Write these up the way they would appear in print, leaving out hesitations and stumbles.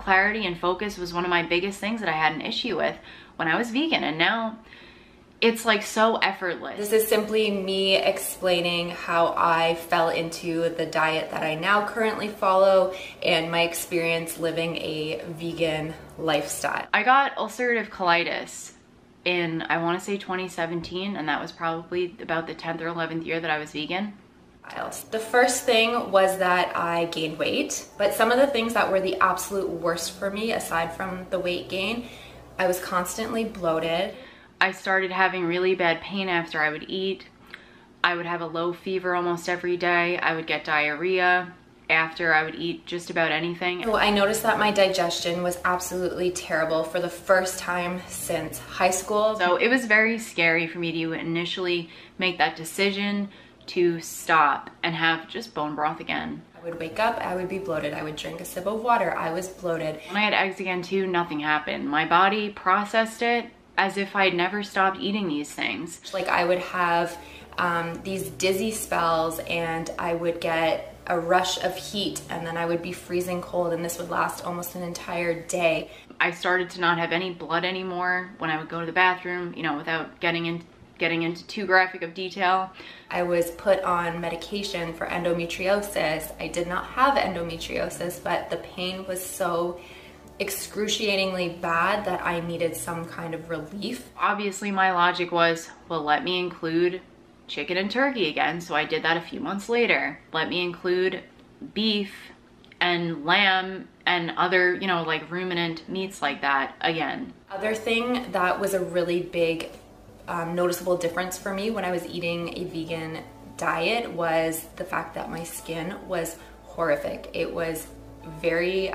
clarity and focus was one of my biggest things that I had an issue with when I was vegan, and now it's like so effortless. This is simply me explaining how I fell into the diet that I now currently follow and my experience living a vegan lifestyle. I got ulcerative colitis in, I want to say 2017, and that was probably about the 10th or 11th year that I was vegan. The first thing was that I gained weight, but some of the things that were the absolute worst for me, aside from the weight gain, I was constantly bloated. I started having really bad pain after I would eat. I would have a low fever almost every day. I would get diarrhea after I would eat just about anything. So I noticed that my digestion was absolutely terrible for the first time since high school. So it was very scary for me to initially make that decision to stop and have just bone broth again. I would wake up, I would be bloated. I would drink a sip of water, I was bloated. When I had eggs again too, nothing happened. My body processed it as if I'd never stopped eating these things. Like I would have these dizzy spells, and I would get a rush of heat, and then I would be freezing cold, and this would last almost an entire day. I started to not have any blood anymore when I would go to the bathroom, you know, without getting into too graphic of detail. I was put on medication for endometriosis. I did not have endometriosis, but the pain was so excruciatingly bad that I needed some kind of relief. Obviously my logic was, well, let me include chicken and turkey again. So I did that a few months later. Let me include beef and lamb and other, you know, like ruminant meats like that again. Other thing that was a really big noticeable difference for me when I was eating a vegan diet was the fact that my skin was horrific. It was very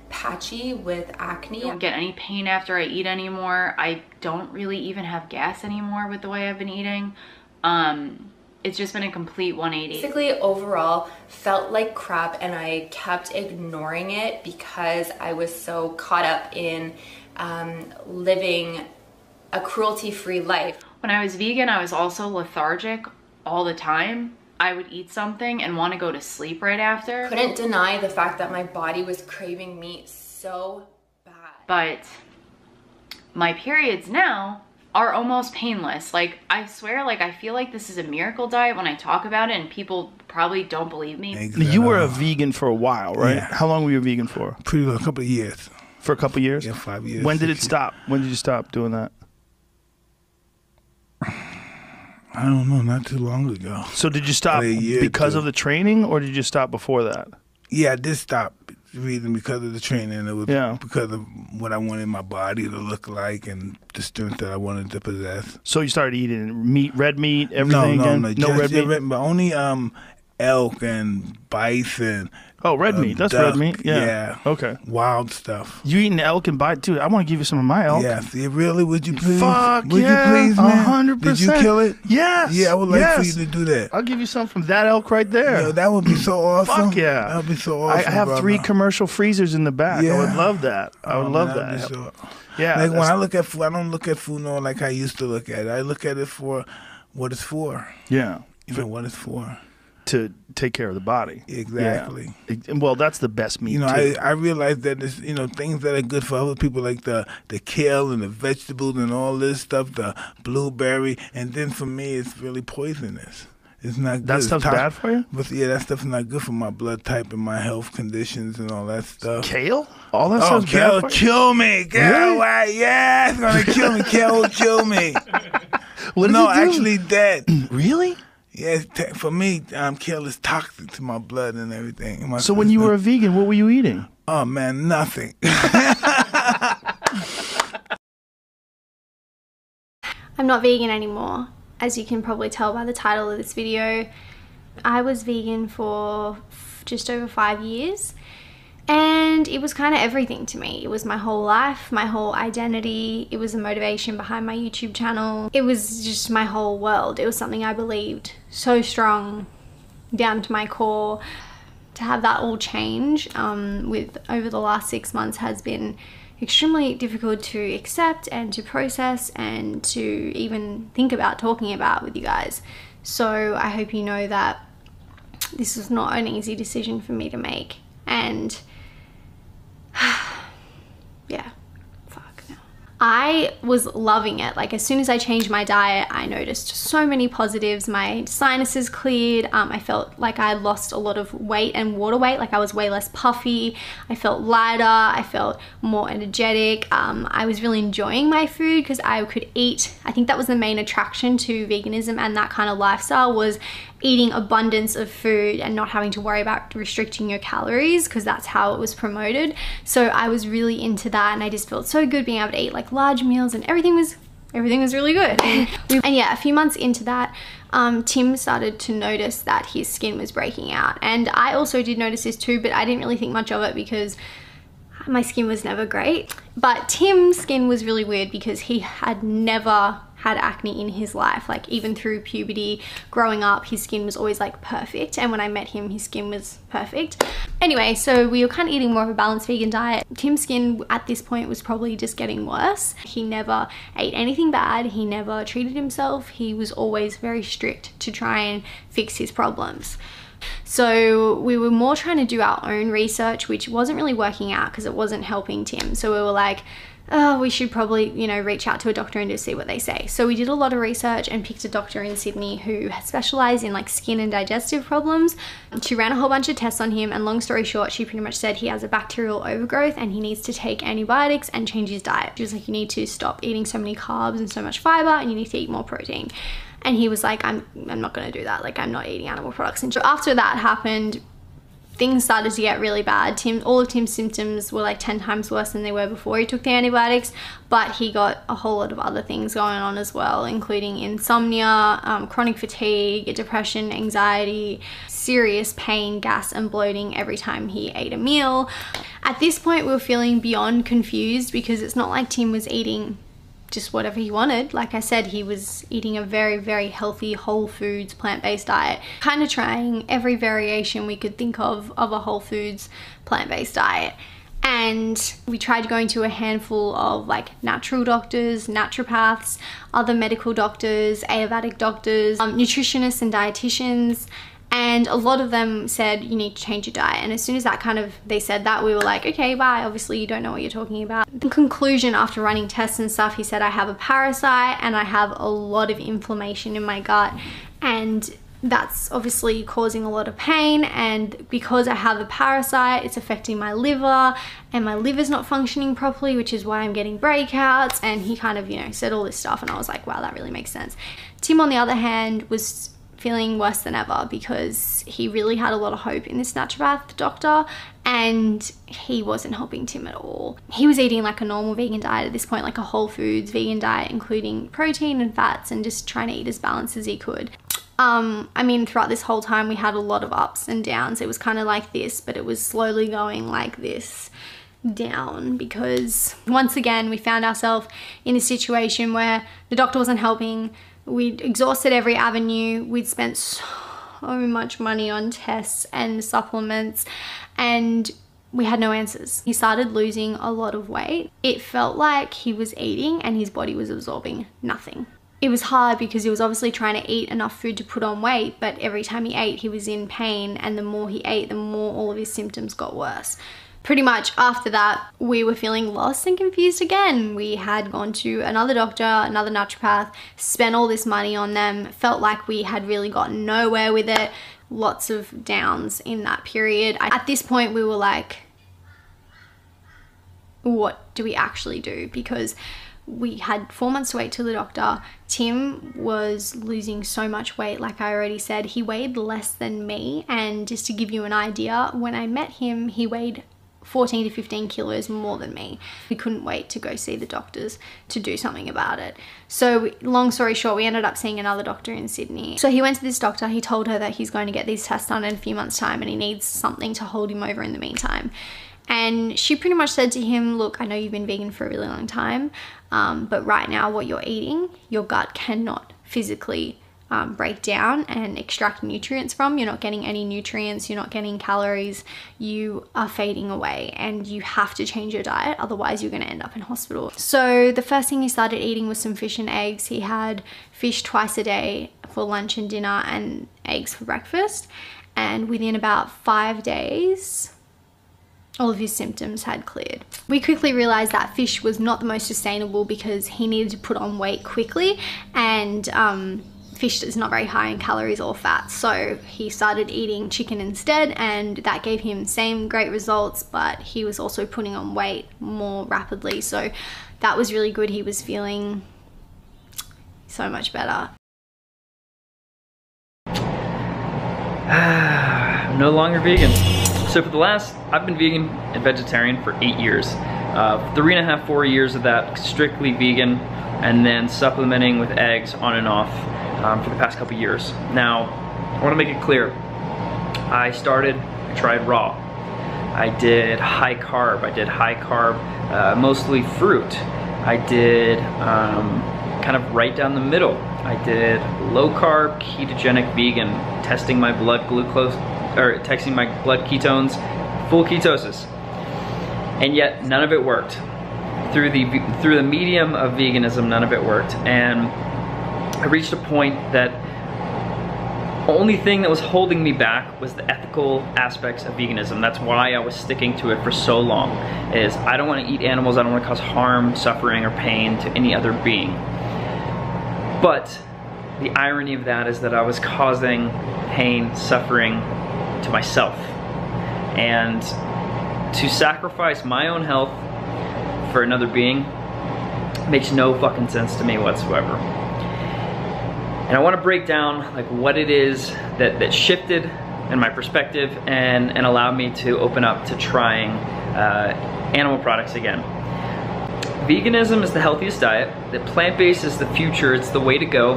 patchy with acne. I don't get any pain after I eat anymore. I don't really even have gas anymore with the way I've been eating. It's just been a complete 180. Basically, overall, felt like crap, and I kept ignoring it because I was so caught up in living a cruelty-free life. When I was vegan, I was also lethargic all the time. I would eat something and want to go to sleep right after. Couldn't deny the fact that my body was craving meat so bad. But my periods now are almost painless. Like, I swear, like, I feel like this is a miracle diet when I talk about it, and people probably don't believe me. Exactly. You were a vegan for a while, right? Yeah. How long were you a vegan for? Pretty a couple of years. For a couple of years? Yeah, 5 years. When did it stop? When did you stop doing that? I don't know, not too long ago. So did you stop because of the training, or did you stop before that? Yeah, I did stop reading because of the training. It was because of what I wanted my body to look like and the strength that I wanted to possess. So you started eating meat, red meat, everything again? No red meat? But only elk and bison. Oh, red meat. That's duck, red meat? Yeah. Okay. Wild stuff. You eating elk and bison? Dude, I want to give you some of my elk. Yes. Yeah, really? Would you please? Fuck Would yeah. you please, man? 100%. Did you kill it? Yes. Yeah, I would like for you to do that. I'll give you some from that elk right there. Yo, that would be so awesome. Fuck yeah. That would be so awesome, I have 3 commercial freezers in the back. Yeah. I would love that. I would love that. So, yeah. Like when I look at food, I don't look at food no like I used to look at it. I look at it for what it's for. Yeah. You know what it's for. To take care of the body. Exactly. Yeah. Well, that's the best meat. You know, too. I realize that there's, you know, things that are good for other people, like the kale and the vegetables and all this stuff, the blueberry, and then for me, it's really poisonous. It's not good. That stuff's bad for you? But yeah, that stuff's not good for my blood type and my health conditions and all that stuff. Kale? All that stuff's kale bad for kill me. Kale, really? Yeah, it's gonna kill me. Kale will kill me. What no, does it do? actually, that. Really? Yeah, for me, kale is toxic to my blood and everything. So system. When you were a vegan, what were you eating? Oh man, nothing. I'm not vegan anymore. As you can probably tell by the title of this video, I was vegan for just over 5 years, and it was kind of everything to me. It was my whole life, my whole identity. It was the motivation behind my YouTube channel. It was just my whole world. It was something I believed so strong down to my core. To have that all change over the last 6 months has been extremely difficult to accept and to process and to even think about talking about with you guys. So I hope you know that this was not an easy decision for me to make, and yeah, fuck no. I was loving it. Like as soon as I changed my diet, I noticed so many positives. My sinuses cleared. I felt like I lost a lot of weight and water weight. Like I was way less puffy. I felt lighter. I felt more energetic. I was really enjoying my food because I could eat. I think that was the main attraction to veganism and that kind of lifestyle, was eating abundance of food and not having to worry about restricting your calories, because that's how it was promoted. So I was really into that, and I just felt so good being able to eat like large meals, and everything was really good. And yeah, a few months into that, Tim started to notice that his skin was breaking out, and I also did notice this too, but I didn't really think much of it because my skin was never great. But Tim's skin was really weird because he had never had acne in his life. Like even through puberty, growing up, his skin was always like perfect, and when I met him, his skin was perfect. Anyway, so we were kind of eating more of a balanced vegan diet. Tim's skin at this point was probably just getting worse. He never ate anything bad. He never treated himself. He was always very strict to try and fix his problems. So we were more trying to do our own research, which wasn't really working out because it wasn't helping Tim. So we were like, oh, we should probably, you know, reach out to a doctor and just see what they say. So we did a lot of research and picked a doctor in Sydney who specialized in like skin and digestive problems. She ran a whole bunch of tests on him, and long story short, she pretty much said he has a bacterial overgrowth and he needs to take antibiotics and change his diet. She was like, you need to stop eating so many carbs and so much fiber, and you need to eat more protein. And he was like, I'm not gonna do that. Like, I'm not eating animal products. And so after that happened, things started to get really bad. All of Tim's symptoms were like 10 times worse than they were before he took the antibiotics, but he got a whole lot of other things going on as well, including insomnia, chronic fatigue, depression, anxiety, serious pain, gas and bloating every time he ate a meal. At this point, we were feeling beyond confused because it's not like Tim was eating just whatever he wanted. Like I said, he was eating a very, very healthy, whole foods, plant-based diet, kind of trying every variation we could think of a whole foods, plant-based diet. And we tried going to a handful of like natural doctors, naturopaths, other medical doctors, Ayurvedic doctors, nutritionists and dietitians. And a lot of them said, you need to change your diet. And as soon as they said that, we were like, okay, bye. Obviously you don't know what you're talking about. In conclusion, after running tests and stuff, he said, I have a parasite and I have a lot of inflammation in my gut. And that's obviously causing a lot of pain. And because I have a parasite, it's affecting my liver, and my liver's not functioning properly, which is why I'm getting breakouts. And he kind of, you know, said all this stuff. And I was like, wow, that really makes sense. Tim, on the other hand, was feeling worse than ever because he really had a lot of hope in this naturopath doctor, and he wasn't helping Tim at all. He was eating like a normal vegan diet at this point, like a whole foods vegan diet, including protein and fats, and just trying to eat as balanced as he could. I mean, throughout this whole time, we had a lot of ups and downs. It was kind of like this, but it was slowly going like this down, because once again, we found ourselves in a situation where the doctor wasn't helping. We'd exhausted every avenue. We'd spent so much money on tests and supplements, and we had no answers. He started losing a lot of weight. It felt like he was eating and his body was absorbing nothing. It was hard because he was obviously trying to eat enough food to put on weight, but every time he ate, he was in pain, and the more he ate, the more all of his symptoms got worse. Pretty much after that, we were feeling lost and confused again. We had gone to another doctor, another naturopath, spent all this money on them, felt like we had really gotten nowhere with it. Lots of downs in that period. At this point, we were like, what do we actually do? Because we had 4 months to wait till the doctor. Tim was losing so much weight. Like I already said, he weighed less than me. And just to give you an idea, when I met him, he weighed 14 to 15 kilos more than me. We couldn't wait to go see the doctors to do something about it. So long story short, we ended up seeing another doctor in Sydney. So he went to this doctor, he told her that he's going to get these tests done in a few months' time and he needs something to hold him over in the meantime. And she pretty much said to him, look, I know you've been vegan for a really long time, but right now what you're eating, your gut cannot physically break down and extract nutrients from. You're not getting any nutrients, you're not getting calories, you are fading away, and you have to change your diet, otherwise you're going to end up in hospital. So the first thing he started eating was some fish and eggs. He had fish twice a day for lunch and dinner, and eggs for breakfast. And within about 5 days, all of his symptoms had cleared. We quickly realized that fish was not the most sustainable because he needed to put on weight quickly, and fish is not very high in calories or fat, so he started eating chicken instead, and that gave him same great results, but he was also putting on weight more rapidly, so that was really good. He was feeling so much better. I'm no longer vegan. So for the last, I've been vegan and vegetarian for 8 years. 3.5, 4 years of that strictly vegan, and then supplementing with eggs on and off for the past couple years. Now, I want to make it clear. I tried raw. I did high carb. Mostly fruit. I did kind of right down the middle. I did low carb, ketogenic vegan, testing my blood ketones, full ketosis. And yet none of it worked. Through the medium of veganism, none of it worked. And I reached a point that the only thing that was holding me back was the ethical aspects of veganism. That's why I was sticking to it for so long, is I don't want to eat animals, I don't want to cause harm, suffering, or pain to any other being. But the irony of that is that I was causing pain, suffering to myself. And to sacrifice my own health for another being makes no fucking sense to me whatsoever. And I want to break down like what it is that shifted in my perspective and allowed me to open up to trying animal products again. Veganism is the healthiest diet. The plant-based is the future. It's the way to go,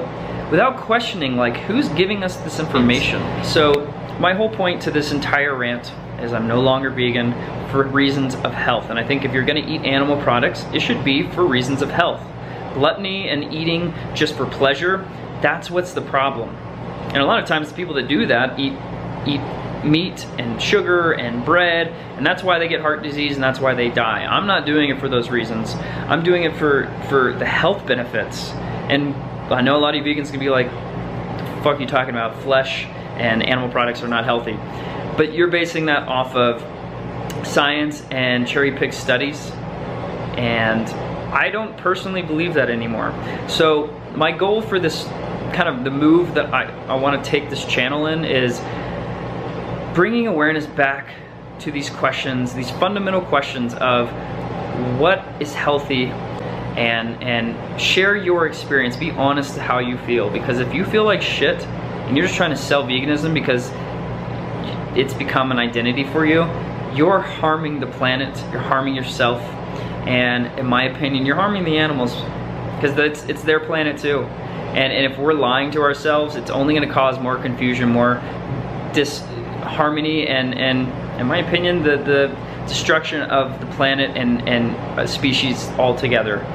without questioning like who's giving us this information. So my whole point to this entire rant is I'm no longer vegan for reasons of health. And I think if you're gonna eat animal products, it should be for reasons of health. Gluttony and eating just for pleasure, that's what's the problem. And a lot of times the people that do that eat meat and sugar and bread, and that's why they get heart disease and that's why they die. I'm not doing it for those reasons. I'm doing it for the health benefits. And I know a lot of you vegans can be like, the fuck are you talking about? Flesh and animal products are not healthy. But you're basing that off of science and cherry-picked studies, and I don't personally believe that anymore. So my goal for this kind of the move that I want to take this channel in is bringing awareness back to these questions, these fundamental questions of what is healthy, and share your experience. Be honest to how you feel, because if you feel like shit and you're just trying to sell veganism because it's become an identity for you, you're harming the planet, you're harming yourself, and in my opinion, you're harming the animals, because it's their planet too. And if we're lying to ourselves, it's only going to cause more confusion, more disharmony, and in my opinion, the destruction of the planet and a species altogether.